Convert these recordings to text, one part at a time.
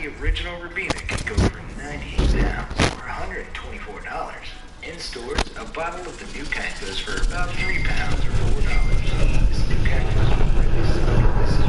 the original Rabina can go for 98 pounds or $124. In stores, a bottle of the new kind goes for about 3 pounds or $4. This new kind was really something. This is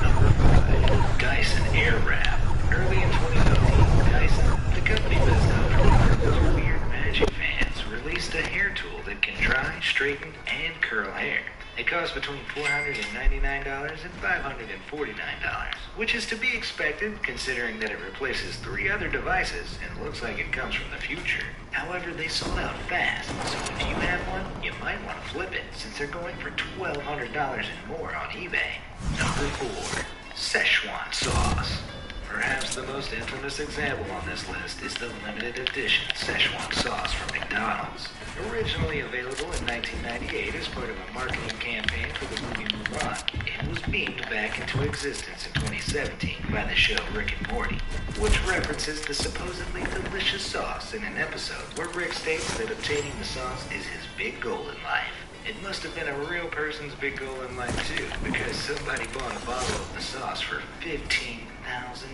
number 5. Dyson Airwrap. Early in 2015, Dyson, the company best known for making those weird magic fans, released a hair tool that can dry, straighten, and curl hair. It costs between $499 and $549, which is to be expected considering that it replaces 3 other devices and looks like it comes from the future. However, they sold out fast, so if you have one, you might want to flip it since they're going for $1,200 and more on eBay. Number 4. Szechuan Sauce. Perhaps the most infamous example on this list is the limited edition Szechuan sauce from McDonald's. Originally available in 1998 as part of a marketing campaign for the movie Mulan, it was beamed back into existence in 2017 by the show Rick and Morty, which references the supposedly delicious sauce in an episode where Rick states that obtaining the sauce is his big goal in life. It must have been a real person's big goal in life too, because somebody bought a bottle of the sauce for $15,000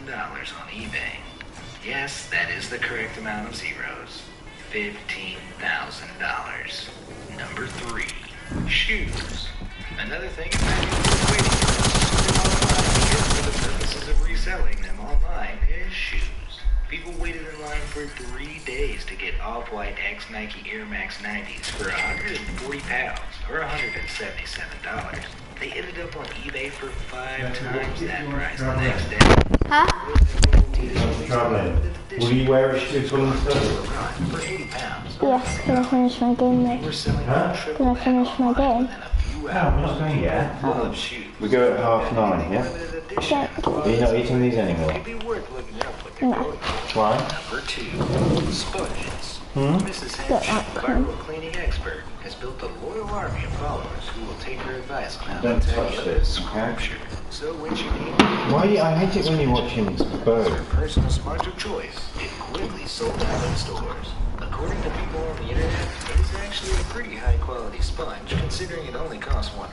on eBay. Yes, that is the correct amount of zeros. $15,000. Number 3. Shoes. Another thing about waiting for the purposes of reselling them online is shoes. People waited in line for 3 days to get Off-White X Nike Air Max 90s for 140 pounds or $177. They ended up on eBay for 5 times that price the next day. Huh? Traveling. Will you wear a shoe full of stuff? For 80 pounds. Yes, can I finish my game though? Huh? Can I finish my game? No, I'm not going yet. Shoes. We go at 9:30, yeah? Thank Are you not eating these anymore? It'd be worth looking up what No. they're going for. Why? Number 2. Sponges. Mrs. Don't Hench, like them. viral cleaning expert, has built a loyal army of followers who will take her advice on how Don't to touch tell this, others okay? scripture. So when she needs Why? I hate it when you're watching her birds. personal sponge of choice, it quickly sold out in stores. According to people on the internet, it is actually a pretty high quality sponge considering it only costs £1.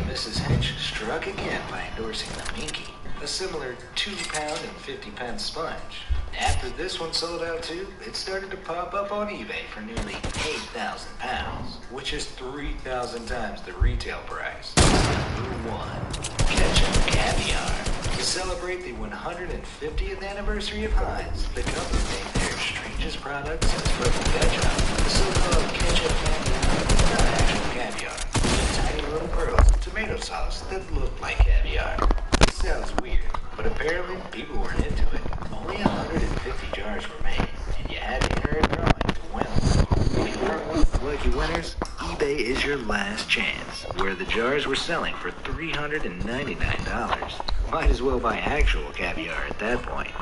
Mrs. Hench struck again by endorsing the Minky, a similar £2 and 50p sponge. After this one sold out too, it started to pop up on eBay for nearly £8,000, which is 3,000 times the retail price. Number 1. Ketchup Caviar. To celebrate the 150th anniversary of Heinz, the company made their strangest product since purple ketchup. The so-called ketchup caviar is not actual caviar. It's tiny little pearls of tomato sauce that look like caviar. It sounds weird, but apparently people were into it. Only 150 jars were made, and you had to enter a drawing to win them. If you weren't one of the lucky winners, eBay is your last chance, where the jars were selling for $399. Might as well buy actual caviar at that point.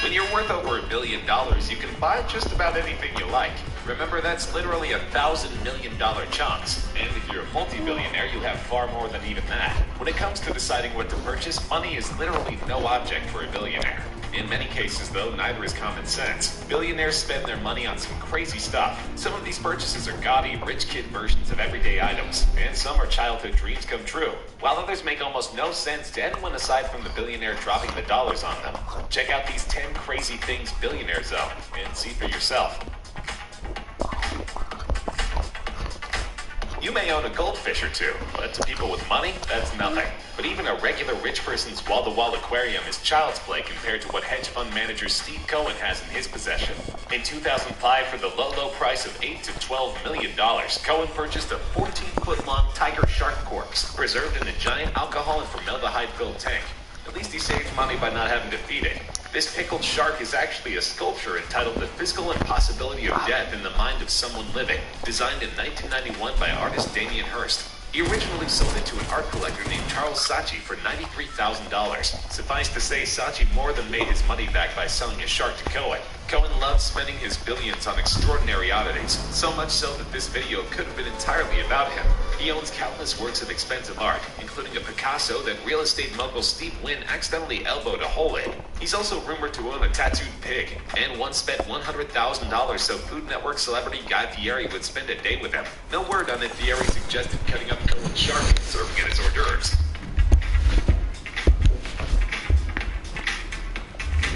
When you're worth over $1 billion, you can buy just about anything you like. Remember, that's literally $1,000 million chunks. And if you're a multi-billionaire, you have far more than even that. When it comes to deciding what to purchase, money is literally no object for a billionaire. In many cases, though, neither is common sense. Billionaires spend their money on some crazy stuff. Some of these purchases are gaudy, rich kid versions of everyday items, and some are childhood dreams come true, while others make almost no sense to anyone aside from the billionaire dropping the dollars on them. Check out these 10 crazy things billionaires own, and see for yourself. You may own a goldfish or two, but to people with money, that's nothing. But even a regular rich person's wall-to-wall aquarium is child's play compared to what hedge fund manager Steve Cohen has in his possession. In 2005, for the low price of $8 to $12 million, Cohen purchased a 14-foot-long tiger shark corpse, preserved in a giant alcohol and formaldehyde-filled tank. At least he saved money by not having to feed it. This pickled shark is actually a sculpture entitled The Physical Impossibility of Death in the Mind of Someone Living, designed in 1991 by artist Damien Hirst. He originally sold it to an art collector named Charles Saatchi for $93,000. Suffice to say, Saatchi more than made his money back by selling his shark to Cohen. Cohen loves spending his billions on extraordinary oddities, so much so that this video could have been entirely about him. He owns countless works of expensive art, including a Picasso that real estate mogul Steve Wynn accidentally elbowed a hole in. He's also rumored to own a tattooed pig, and once spent $100,000 so Food Network celebrity Guy Fieri would spend a day with him. No word on if Fieri suggested cutting up Cohen's shark and serving it as hors d'oeuvres.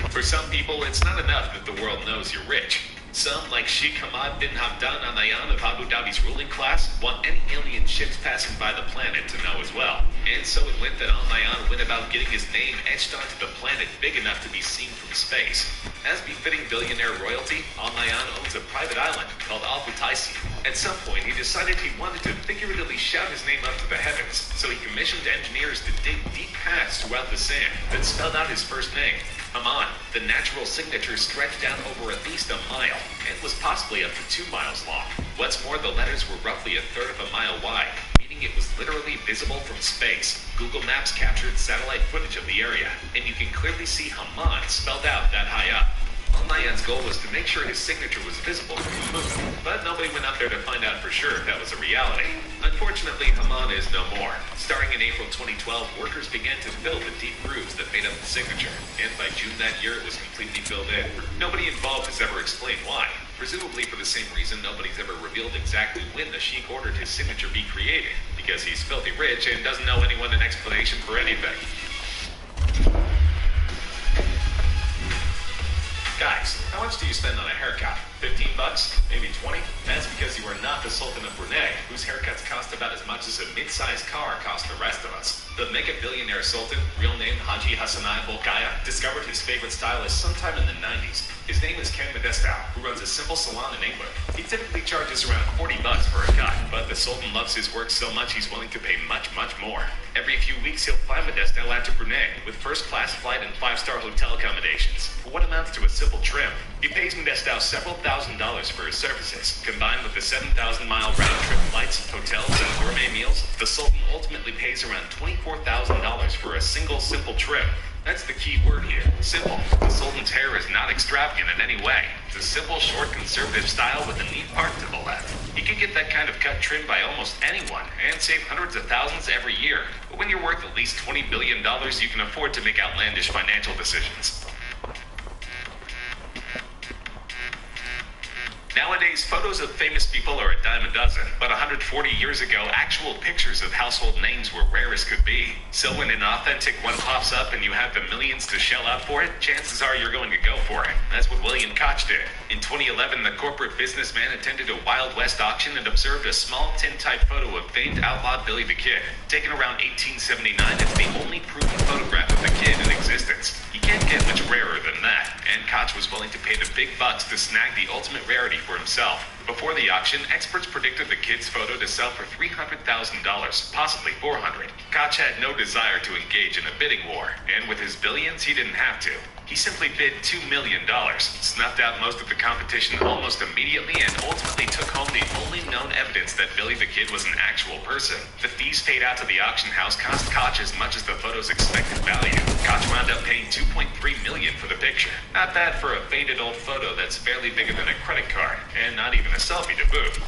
For some people, it's not enough that the world knows you're rich. Some, like Sheikh Hamad bin Hamdan Al Nahyan of Abu Dhabi's ruling class, want any alien ships passing by the planet to know as well. And so it went that Al Nahyan went about getting his name etched onto the planet big enough to be seen from space. As befitting billionaire royalty, Al Nahyan owns a private island called Al Qutaisi. At some point, he decided he wanted to figuratively shout his name up to the heavens, so he commissioned engineers to dig deep paths throughout the sand that spelled out his first name. Haman, the natural signature stretched down over at least a mile, and was possibly up to 2 miles long. What's more, the letters were roughly a third of a mile wide, meaning it was literally visible from space. Google Maps captured satellite footage of the area, and you can clearly see Haman spelled out that high up. Al Nahyan's goal was to make sure his signature was visible from the moon, but nobody went up there to find out for sure if that was a reality. Unfortunately, Haman is no more. Starting in April 2012, workers began to fill the deep grooves that made up the signature, and by June that year, it was completely filled in. Nobody involved has ever explained why. Presumably for the same reason nobody's ever revealed exactly when the Sheikh ordered his signature be created, because he's filthy rich and doesn't owe anyone an explanation for anything. Guys, how much do you spend on a haircut? 15 bucks? Maybe 20? That's because you are not the Sultan of Brunei, whose haircuts cost about as much as a mid-sized car cost the rest of us. The mega-billionaire Sultan, real name Haji Hassanai Bolkaya, discovered his favorite stylist sometime in the 90s. His name is Ken Modestow, who runs a simple salon in England. He typically charges around 40 bucks for a cut, but the Sultan loves his work so much he's willing to pay much, much more. Every few weeks he'll fly Modestow out to Brunei, with first-class flight and 5-star hotel accommodations, for what amounts to a simple trim. He pays Modestow several $1,000s for his services. Combined with the 7,000-mile round-trip flights, hotels, and gourmet meals, the Sultan ultimately pays around $24,000 for a single simple trim. That's the key word here, simple. The Sultan's hair is not extravagant in any way. It's a simple, short, conservative style with a neat part to the left. You can get that kind of cut trimmed by almost anyone and save hundreds of thousands every year. But when you're worth at least $20 billion, you can afford to make outlandish financial decisions. Nowadays, photos of famous people are a dime a dozen, but 140 years ago, actual pictures of household names were rare as could be. So when an authentic one pops up and you have the millions to shell out for it, chances are you're going to go for it. That's what William Koch did. In 2011, the corporate businessman attended a Wild West auction and observed a small tintype photo of famed outlaw Billy the Kid. Taken around 1879, it's the only proven photograph of the kid in existence. You can't get much rarer than that, and Koch was willing to pay the big bucks to snag the ultimate rarity for himself. Before the auction, experts predicted the kid's photo to sell for $300,000, possibly $400,000. Koch had no desire to engage in a bidding war, and with his billions, he didn't have to. He simply bid $2 million, snuffed out most of the competition almost immediately, and ultimately took home the only known evidence that Billy the Kid was an actual person. The fees paid out to the auction house cost Koch as much as the photo's expected value. Koch wound up paying $2.3 million for the picture. Not bad for a faded old photo that's barely bigger than a credit card, and not even a selfie to boot.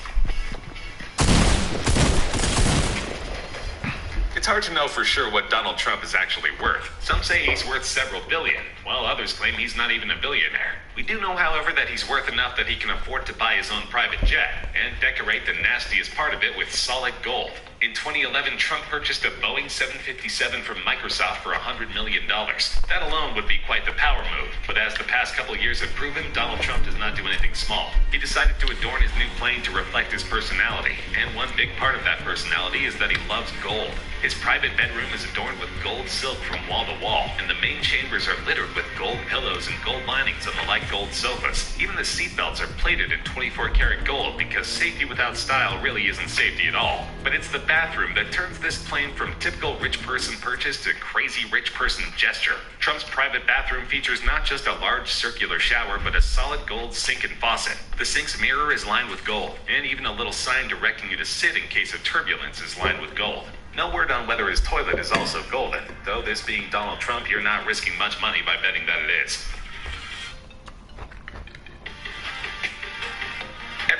It's hard to know for sure what Donald Trump is actually worth. Some say he's worth several billion, while others claim he's not even a billionaire. We do know, however, that he's worth enough that he can afford to buy his own private jet and decorate the nastiest part of it with solid gold. In 2011, Trump purchased a Boeing 757 from Microsoft for $100 million. That alone would be quite the power move, but as the past couple years have proven, Donald Trump does not do anything small. He decided to adorn his new plane to reflect his personality, and one big part of that personality is that he loves gold. His private bedroom is adorned with gold silk from wall to wall, and the main chambers are littered with gold pillows and gold linings on the light gold sofas. Even the seatbelts are plated in 24-karat gold because safety without style really isn't safety at all. But it's the bathroom that turns this plane from typical rich person purchase to crazy rich person gesture. Trump's private bathroom features not just a large circular shower, but a solid gold sink and faucet. The sink's mirror is lined with gold, and even a little sign directing you to sit in case of turbulence is lined with gold. No word on whether his toilet is also golden, though this being Donald Trump, you're not risking much money by betting that it is.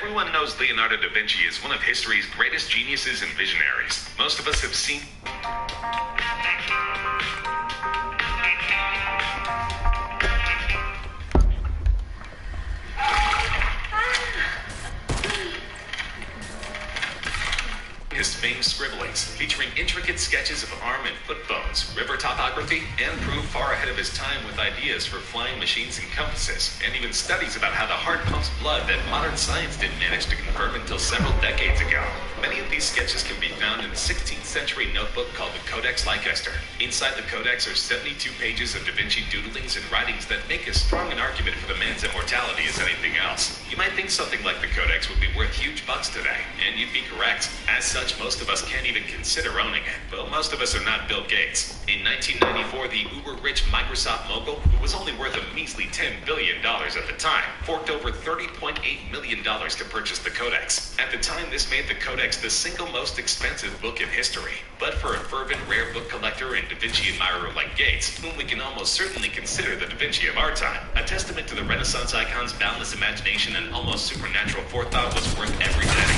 Everyone knows Leonardo da Vinci is one of history's greatest geniuses and visionaries. Most of us have seen... his famed scribblings, featuring intricate sketches of arm and foot bones, river topography, and proved far ahead of his time with ideas for flying machines and compasses, and even studies about how the heart pumps blood that modern science didn't manage to confirm until several decades ago. Many of these sketches can be found in a 16th century notebook called the Codex Leicester. Inside the codex are 72 pages of Da Vinci doodlings and writings that make as strong an argument for the man's immortality as anything else. You might think something like the Codex would be worth huge bucks today, and you'd be correct. As such, most of us can't even consider owning it. But most of us are not Bill Gates. In 1994, the uber-rich Microsoft mogul, who was only worth a measly $10 billion at the time, forked over $30.8 million to purchase the Codex. At the time, this made the Codex the single most expensive book in history. But for a fervent rare book collector and Da Vinci admirer like Gates, whom we can almost certainly consider the Da Vinci of our time, a testament to the Renaissance icon's boundless imagination and almost supernatural forethought was worth every penny.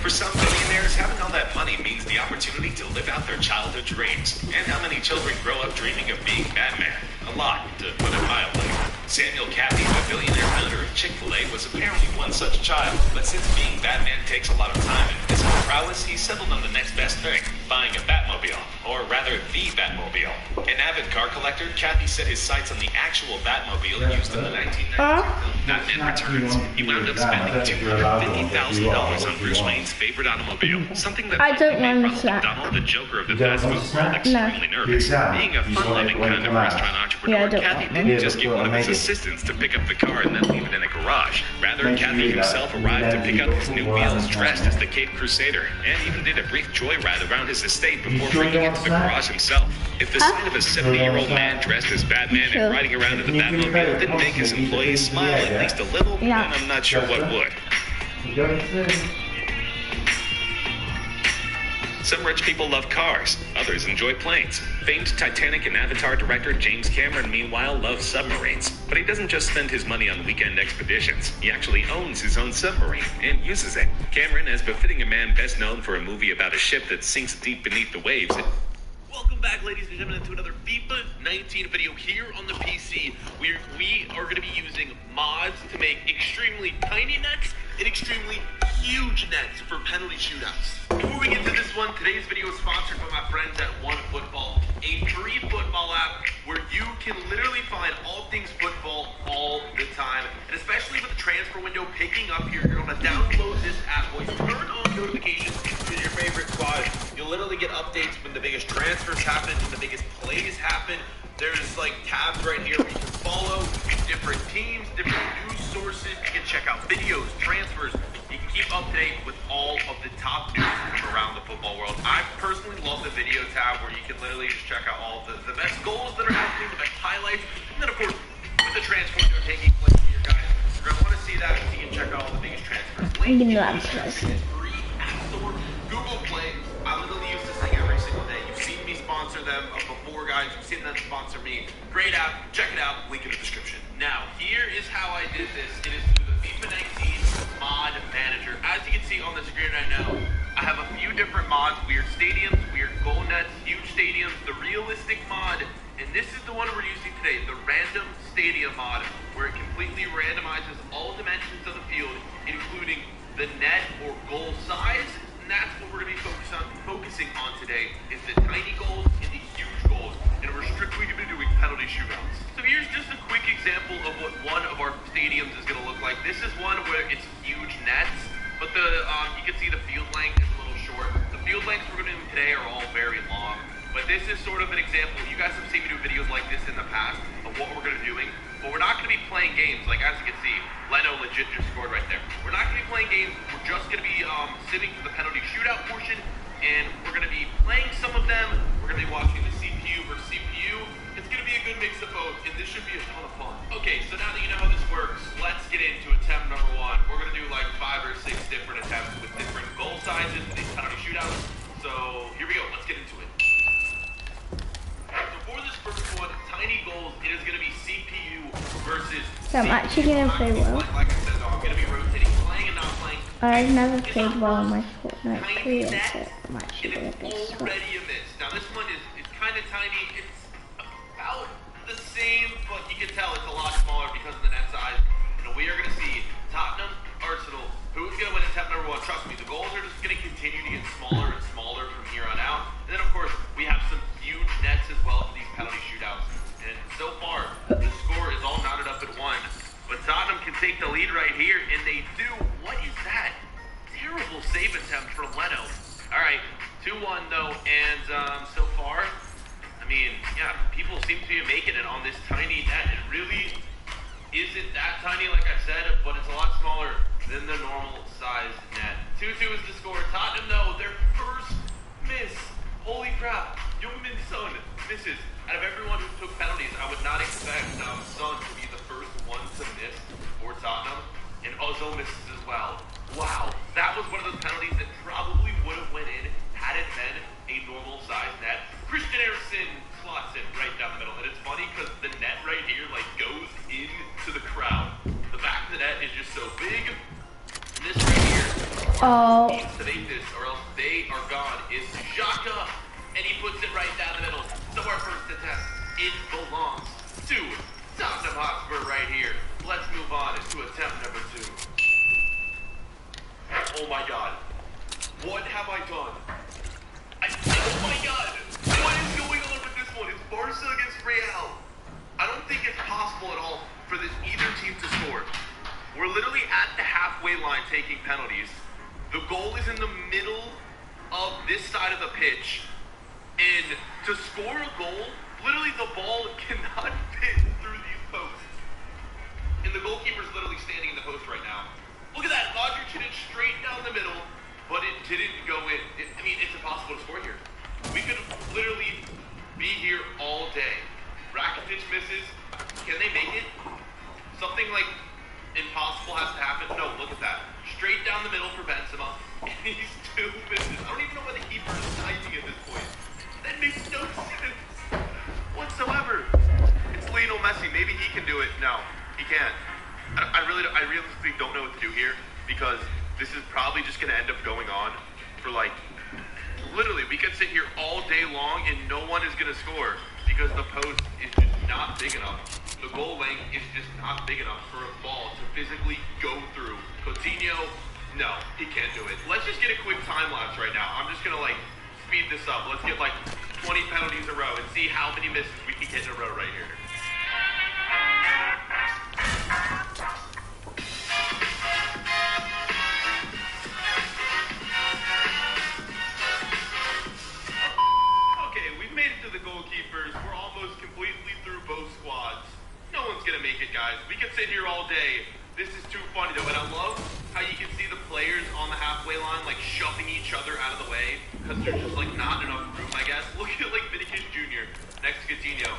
For some billionaires, having all that money means the opportunity to live out their childhood dreams. And how many children grow up dreaming of being Batman? A lot, to put it mildly. Samuel Cathy, the billionaire founder of Chick-fil-A, was apparently one such child. But since being Batman takes a lot of time and physical prowess, he settled on the next best thing, buying a Batmobile. Or rather, the Batmobile. An avid car collector, Cathy set his sights on the actual Batmobile used in the 1992 film Batman Returns. He wound up spending $250,000 on Bruce Wayne's favorite automobile. Something that I don't made want that. Donald, the Joker of the fast food world, extremely nervous. Being a fun-loving kind of restaurant entrepreneur, Cathy didn't just get one of his assistants to pick up the car and then leave it in a garage. Rather, Cathy himself arrived to pick up his new wheels dressed as the Caped Crusader, and even did a brief joyride around his estate before bringing it to the garage himself. If the sight of a 70-year-old man dressed as Batman and riding around in the Batmobile didn't make his employees smile at least a little, then I'm not sure what would. Some rich people love cars, others enjoy planes. Famed Titanic and Avatar director James Cameron, meanwhile, loves submarines. But he doesn't just spend his money on weekend expeditions. He actually owns his own submarine and uses it. Cameron, as befitting a man best known for a movie about a ship that sinks deep beneath the waves. Welcome back, ladies and gentlemen, to another FIFA 19 video here on the PC. We are going to be using mods to make extremely tiny nets and extremely huge nets for penalty shootouts. Before we get to this one, today's video is sponsored by my friends at OneFootball, a free football app where you can literally find all things football all the time. And especially with the transfer window picking up here, you're going to download this app, boys. Turn on notifications to your favorite squad. You'll literally get updates when the biggest transfers happen, when the biggest plays happen. There's like tabs right here where you can follow different teams, different news sources. You can check out videos, transfers. You can keep up to date with all of the top news from around the football world. I personally love the video tab where you can literally just check out all the best goals that are happening, the best highlights. And then, of course, with the transfer window taking place here, guys, you're going to want to see that so you can check out all the biggest transfers. Link in the description. Free App Store, Google Play. I literally use this thing every single day. You've seen me sponsor them before, guys. You've seen them sponsor me. Great app. Check it out. Link in the description. Now, here is how I did this. It is through the FIFA 19 mod manager. As you can see on the screen right now, I have a few different mods. Weird stadiums, weird goal nets, huge stadiums, the realistic mod, and this is the one we're using today, the random stadium mod, where it completely randomizes all dimensions of the field, including the net or goal size. And that's what we're going to be focusing on today, is the tiny goals and the huge goals. And we're strictly going to be doing penalty shootouts. So here's just a quick example of what one of our stadiums is going to look like. This is one where it's huge nets, but you can see the field length is a little short. The field lengths we're going to do today are all very long, but this is sort of an example. You guys have seen me do videos like this in the past of what we're going to be doing, but we're not going to be playing games. Like as you can see, Leno legit just scored right there. We're not going to be playing games. We're just going to be sitting for the penalty shootout portion, and we're going to be playing some of them. We're going to be watching the CPU versus CPU. It's going to be a good mix of both, and this should be a ton of fun. Okay, so now that you know how this works, let's get into attempt number one. We're going to do like 5 or 6 different attempts with different goal sizes for these penalty shootouts. So here we go. Let's get into it. So for this first one, tiny goals, it is going to be CPU versus So I'm actually gonna play well. Like I said, though, I'm gonna be rotating, playing and not playing. I've never played well in my Fortnite Tiny career, net, so I'm actually and gonna it's be smart. already a miss. Now this one is kind of tiny. It's about the same, but you can tell it's a lot smaller because of the net size. And we are gonna see Tottenham, Arsenal. Who's gonna win attempt number 1? Trust me, the goals are just gonna continue to get smaller and smaller from here on out. And then of course we have some huge nets as well for these penalty shootouts. And so far the score is all knotted up at 1. But Tottenham can take the lead right here, and they do. What is that? Terrible save attempt from Leno. All right, 2-1 though, and so far, I mean, yeah, people seem to be making it on this tiny net. It really isn't that tiny, like I said, but it's a lot smaller than the normal size net. 2-2 is the score. Tottenham, though, their first miss. Holy crap. Youngmin Son misses. Out of everyone who took penalties, I would not expect Son to be the first one to miss for Tottenham. And Ozil misses as well. Wow, that was one of those penalties that probably would have went in had it been a normal size net. Christian Eriksen slots it right down the middle. And it's funny because the net right here like goes into the crowd. The back of the net is just so big. And this right here needs to make this or else they are gone. Is Xhaka, and he puts it right down the middle. So our first attempt, it belongs to Tottenham Hotspur right here. Let's move on to attempt number 2. Oh my god. What have I done? Oh my god. What is going on with this one? It's Barca against Real. I don't think it's possible at all for this either team to score. We're literally at the halfway line taking penalties. The goal is in the middle of this side of the pitch. And to score a goal, literally the ball cannot fit through these posts. And the goalkeeper's literally standing in the post right now. Look at that, Modric hit it straight down the middle, but it didn't go in. I mean, it's impossible to score here. We could literally be here all day. Rakitic misses. Can they make it? Something like impossible has to happen. No, look at that. Straight down the middle for Benzema. And he's 2 misses. I don't even know why the keeper is diving at this point. That makes no sense whatsoever. It's Lionel Messi. Maybe he can do it. No, he can't. I realistically don't know what to do here because this is probably just going to end up going on for like, literally, we could sit here all day long and no one is going to score because the post is just not big enough. The goal length is just not big enough for a ball to physically go through. Coutinho, no, he can't do it. Let's just get a quick time lapse right now. I'm just going to like speed this up. Let's get like 20 penalties in a row and see how many misses we can get in a row right here. Okay, we've made it to the goalkeepers. We're almost completely through both squads. No one's gonna make it, guys. We could sit here all day. This is too funny though, and I love how you can see the players on the halfway line like shoving each other out of the way because there's just like not enough room, I guess. Look at like Vinicius Jr. next to Coutinho.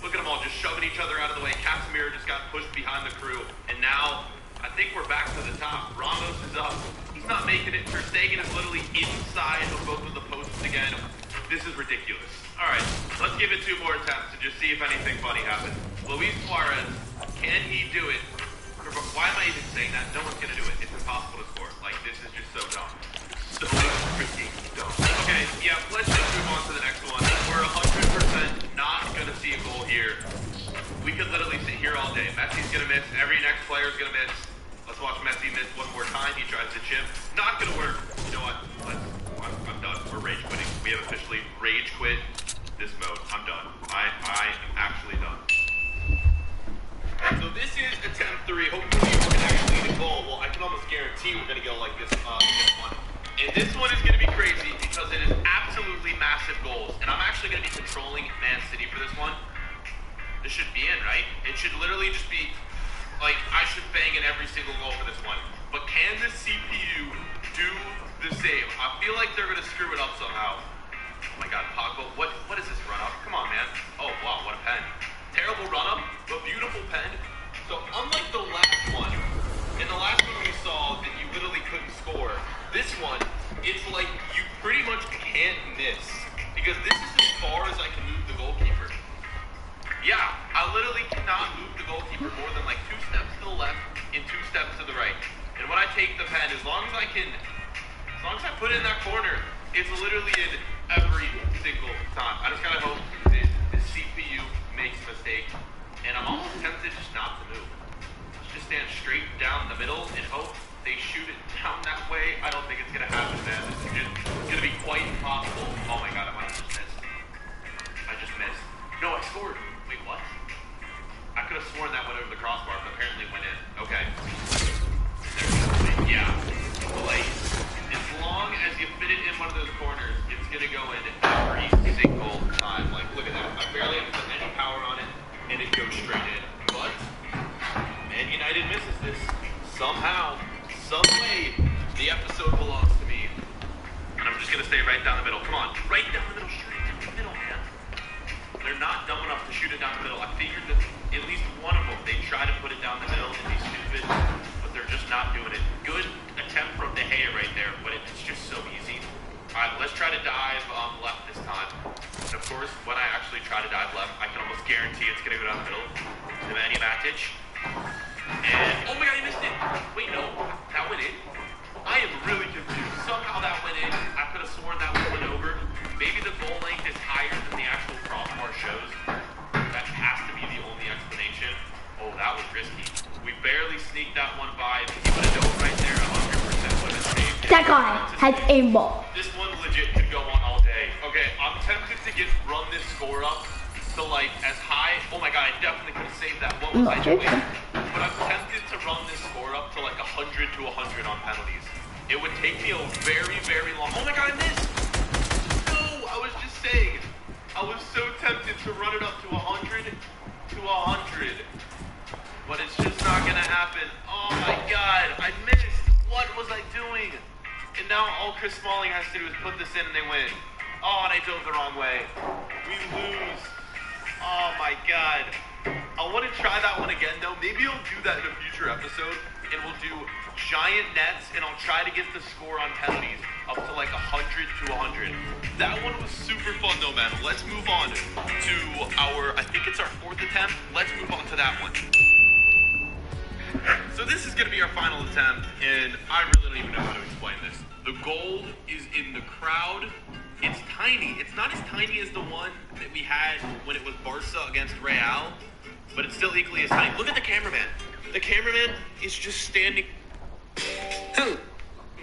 Look at them all just shoving each other out of the way. Casemiro just got pushed behind the crew, and now I think we're back to the top. Ramos is up. He's not making it. Ter Stegen is literally inside of both of the posts again. This is ridiculous. All right, let's give it 2 more attempts to just see if anything funny happens. Luis Suarez, can he do it? Why am I even saying that? No one's gonna do it. It's impossible to score. Like, this is just so dumb. So freaking dumb. Okay, yeah, let's just move on to the next one. We're 100% not gonna see a goal here. We could literally sit here all day. Messi's gonna miss. Every next player's gonna miss. Let's watch Messi miss one more time. He tries to chip. Not gonna work. You know what? I'm done. We're rage quitting. We have officially rage quit this mode. I'm done. I am actually done. So this is attempt 3. Hopefully we're going to actually get a goal. Well, I can almost guarantee we're going to go like this one. And this one is going to be crazy because it is absolutely massive goals. And I'm actually going to be controlling Man City for this one. This should be in, right? It should literally just be, like, I should bang in every single goal for this one. But can the CPU do the same? I feel like they're going to screw it up somehow. Oh my god, Pogba, what is this run-up? Come on, man. Oh, wow, what a pen. Terrible run-up, but beautiful pen. So unlike the last one, in the last one we saw that you literally couldn't score, this one, it's like you pretty much can't miss. Because this is as far as I can move the goalkeeper. Yeah, I literally cannot move the goalkeeper more than like take the pen. As long as I put it in that corner, it's literally in every single time. I just gotta hope the CPU makes a mistake. And I'm almost tempted just not to move. Just stand straight down the middle and hope they shoot it down that way. I don't think it's gonna happen, man. This is just gonna be quite impossible. Oh my god, I might have just missed. I just missed. No, I scored. Wait, what? I could have sworn that went over the crossbar, but apparently it went in. Okay. Yeah. Like, as long as you fit it in one of those corners, it's gonna go in every single time. Like, look at that. I barely have to put any power on it, and it goes straight in. But Man United misses this. Somehow, some way, the episode belongs to me. And I'm just gonna stay right down the middle. Come on, right down the middle, straight down the middle, man. They're not dumb enough to shoot it down the middle. I figured that at least one of them, they try to put it down the middle and be stupid, but they're just not doing it. Good attempt from De Gea right there, but it's just so easy. All right, let's try to dive left this time. And of course, when I actually try to dive left, I can almost guarantee it's gonna go down the middle. Nemanja Matic. And, oh my god, he missed it. Wait, no, that went in. I am really confused. Somehow that went in. I could have sworn that went over. Maybe the goal length is higher than the actual crossbar shows. That has to be the only explanation. Oh, that was risky. We barely sneaked that one by. If he would have dove right there, 100% would have saved. That guy has aimbot. This one legit could go on all day. Okay, I'm tempted to run this score up to like as high. Oh my god, I definitely could have saved that. What was I doing? But I'm tempted to run this score up to like 100 to 100 on penalties. It would take me a very, very long. Oh my god, I missed! No, I was just saying. I was so tempted to run it up to 100 to 100. But it's just not gonna happen. Oh my god, I missed. What was I doing? And now all Chris Smalling has to do is put this in and they win. Oh, and I dove the wrong way. We lose. Oh my god. I want to try that one again though. Maybe I'll do that in a future episode and we'll do giant nets and I'll try to get the score on penalties up to like 100 to 100. That one was super fun though, man. Let's move on to I think it's our 4th attempt. Let's move on to that one. So this is going to be our final attempt and I really don't even know how to explain this. The goal is in the crowd. It's tiny. It's not as tiny as the one that we had when it was Barca against Real, but it's still equally as tiny. Look at the cameraman. The cameraman is just standing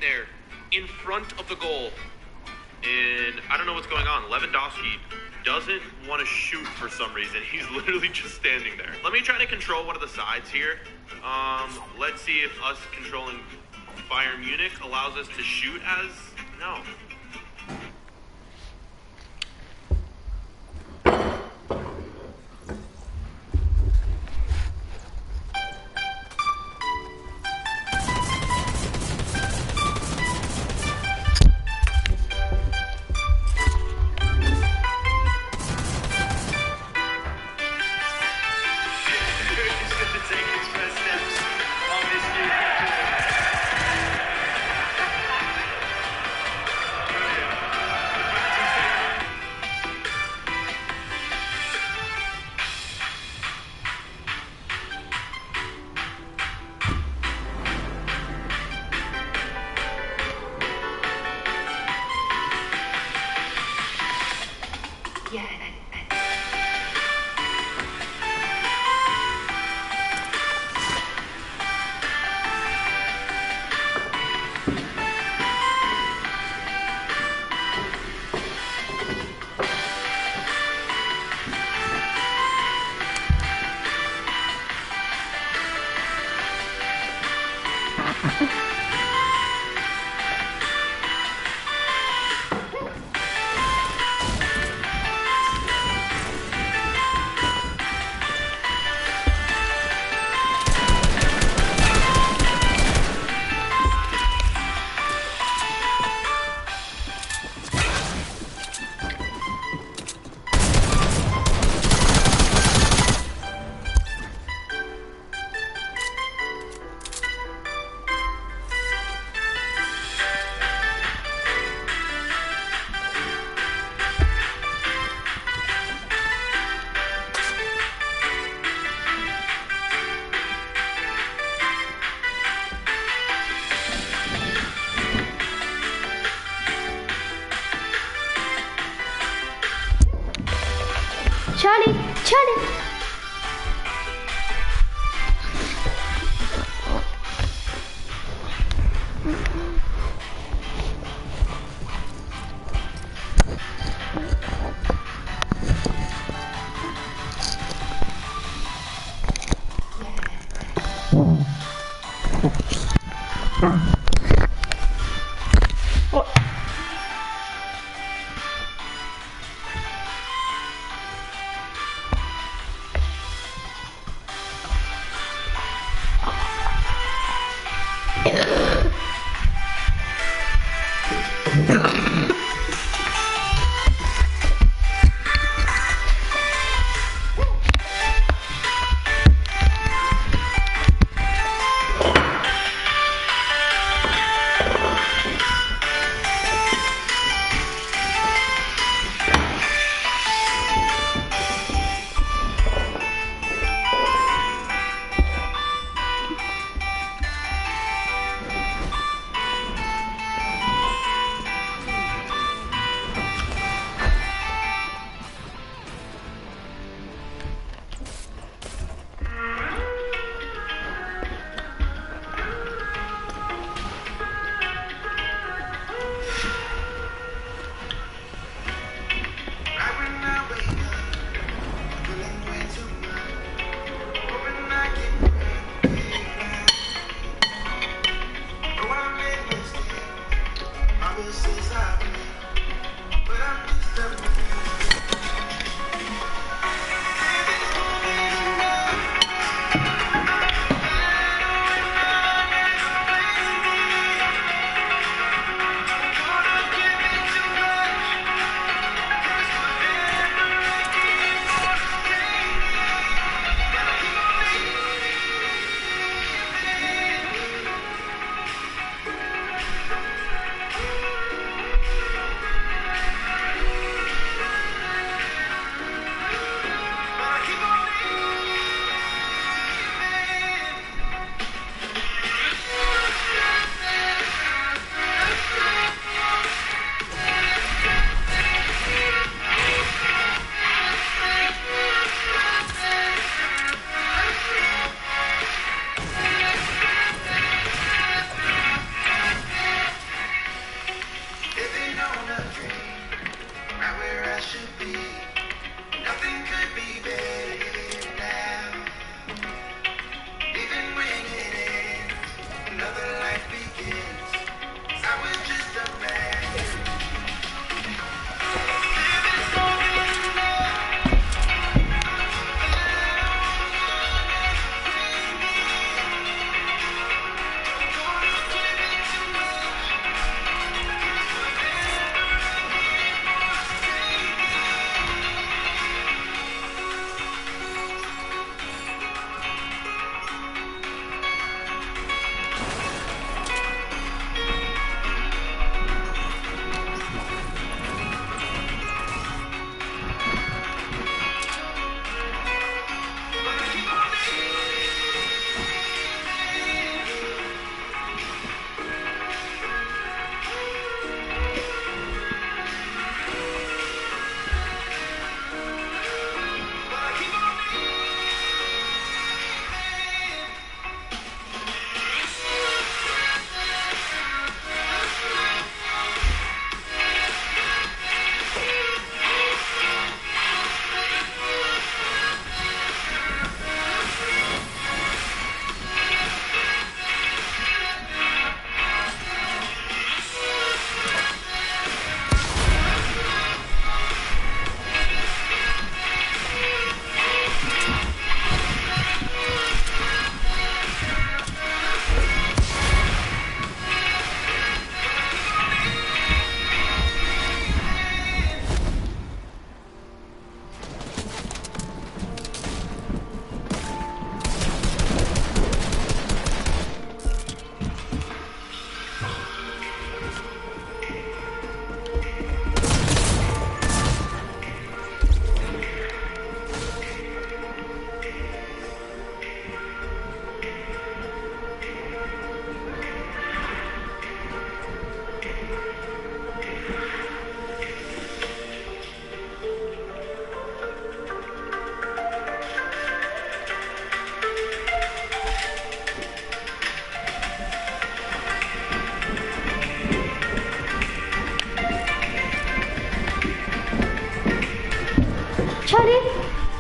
there in front of the goal. And I don't know what's going on. Lewandowski doesn't want to shoot for some reason. He's literally just standing there. Let me try to control one of the sides here. Let's see if us controlling Bayern Munich allows us to shoot as... No. What?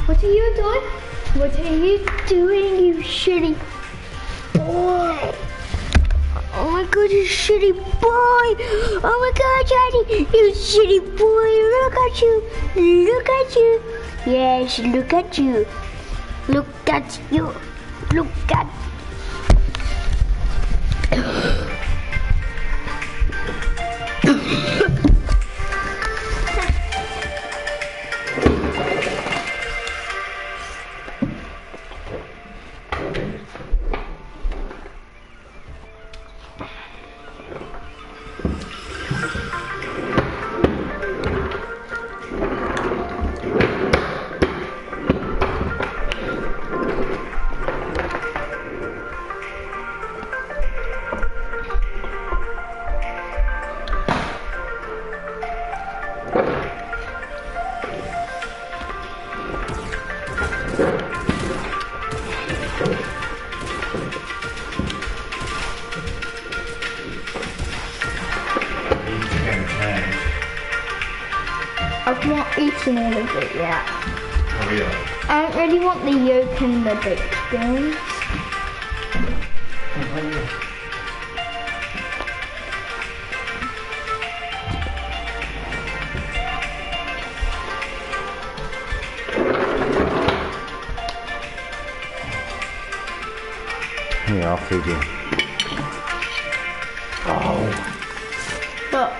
What are you doing? What are you doing, you shitty boy? Oh my god, you shitty boy! Oh my god, Daddy, you shitty boy! Look at you! Look at you! Yes, look at you! Look at you! Look at. I've not eaten all of it yet. Oh, really? I don't really want the yolk and the baked beans. Yeah, I'll feed you. Oh. But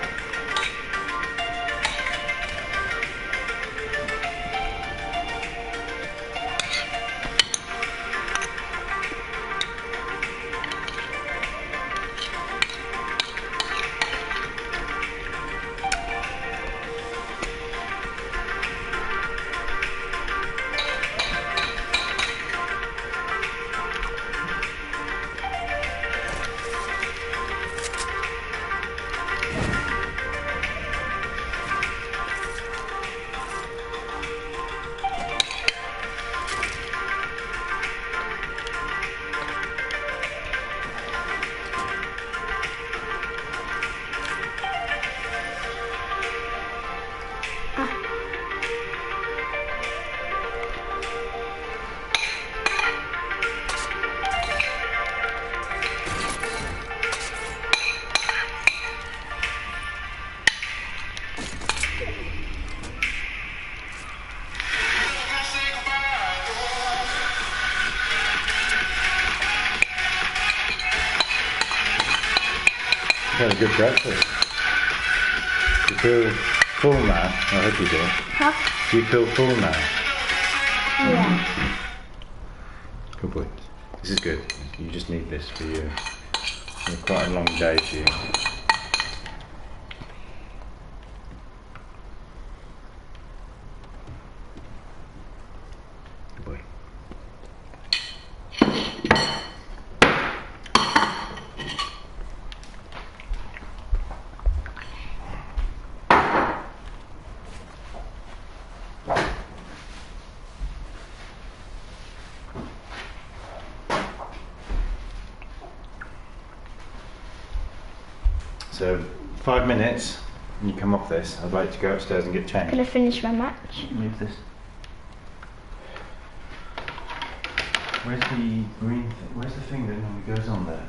You had a good breakfast. You feel full now? I hope you do. huh? Do you feel full now? Yeah. Good boy. This is good. You just need this for you. It's quite a long day for you. Good boy. So 5 minutes and you come off this. I'd like to go upstairs and get changed. Can I finish my match? Move this. Where's the green thing? Where's the thing that normally goes on there?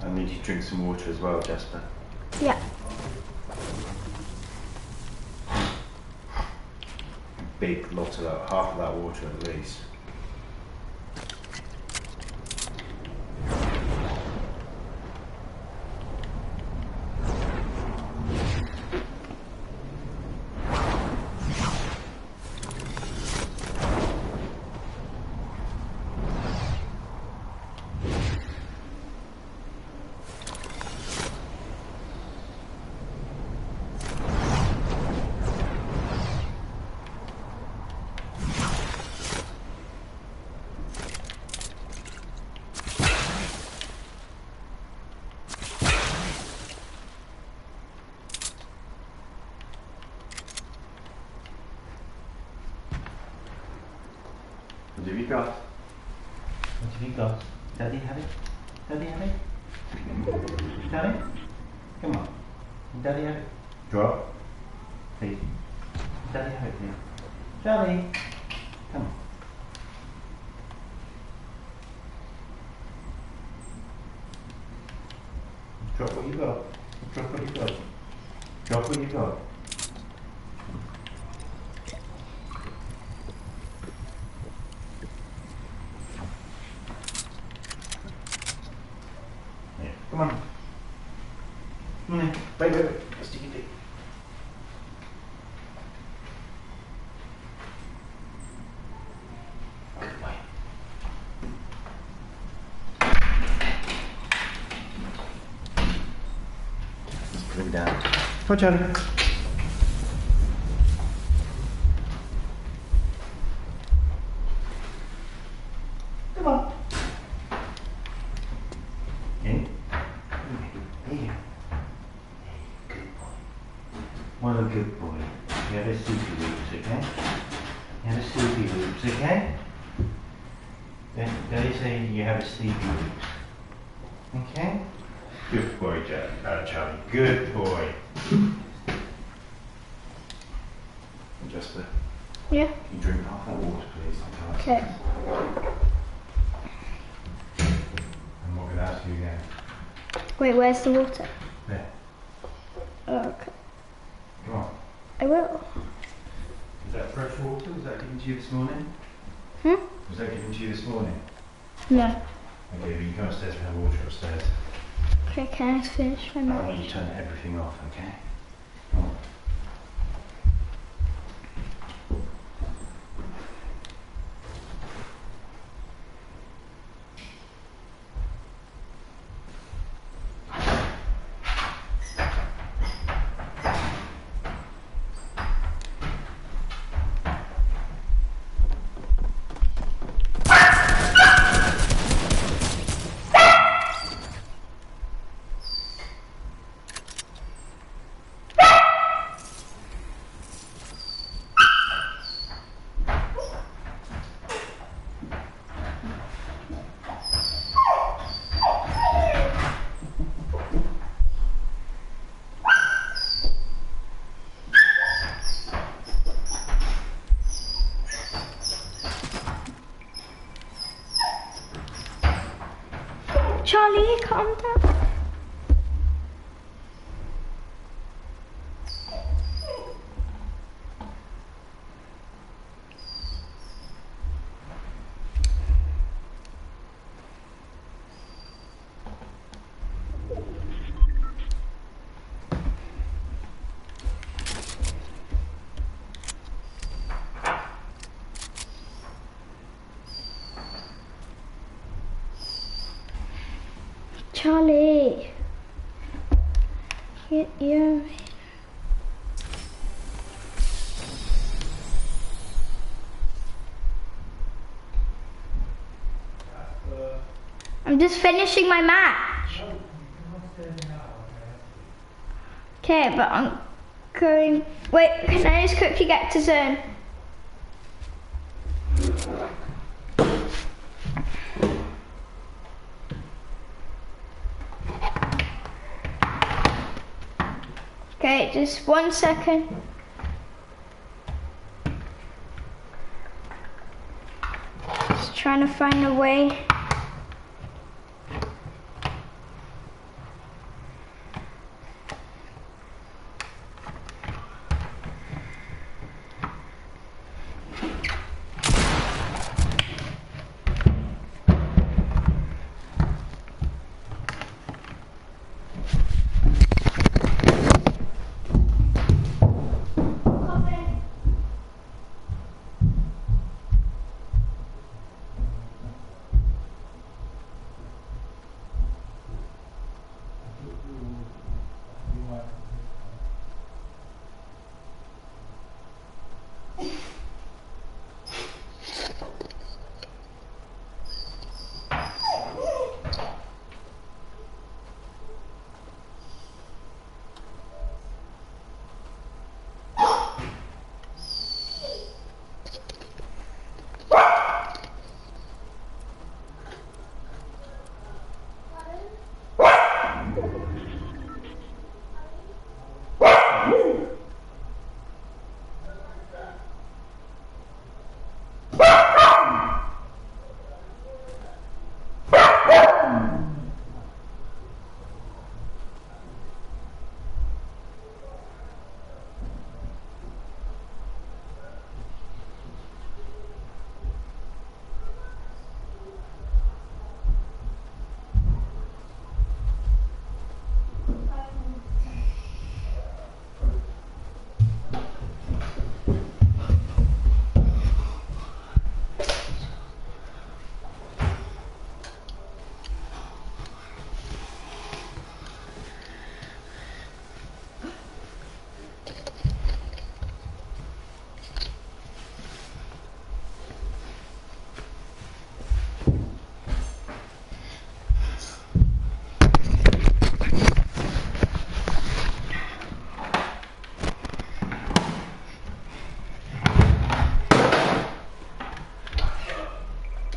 I need you to drink some water as well, Jasper. Yeah. big lot of that, half of that water at least. What have you got? What have you got? Daddy have it? Daddy have it? Daddy? Come on. Daddy have it? Drop. Please. Daddy have it, please. Daddy. Come on. Drop what you got. Drop what you got. Drop what you got. Come on. Come on in. Wait. Let's take it deep. Good boy. Let's put him down. Come on, Charlie. Come on. In. Here. Good boy. What a good boy. You have a sleepy loops, okay? You have a sleepy loops, okay? Daddy say you have a sleepy loops. Okay? Good boy, Charlie. Good boy. Jasper, Yeah. can you drink half that water, please? Okay. I'm not going to ask you again. Wait, where's the water? There. Oh, okay. Come on. I will. Is that fresh water? Was that given to you this morning? Hmm? Was that given to you this morning? No. Okay, but you can go upstairs and have water upstairs. Okay, can I finish my I want mouth? you to turn everything off, okay? Come on. Charlie, calm down. Charlie. Yeah. I'm just finishing my match. Okay, but I'm going. Wait, can I just quickly get to zone? Okay, just 1 second. Just trying to find a way.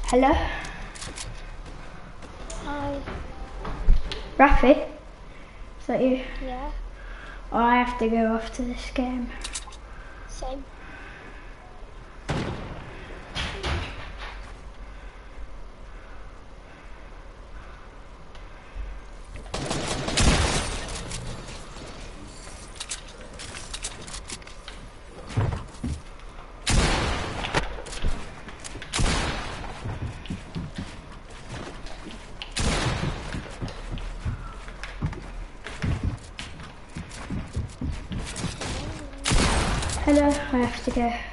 Hello? Hi. Rafi? Is that you? Yeah. Oh, I have to go off to this game. Same. Hello, I have to go.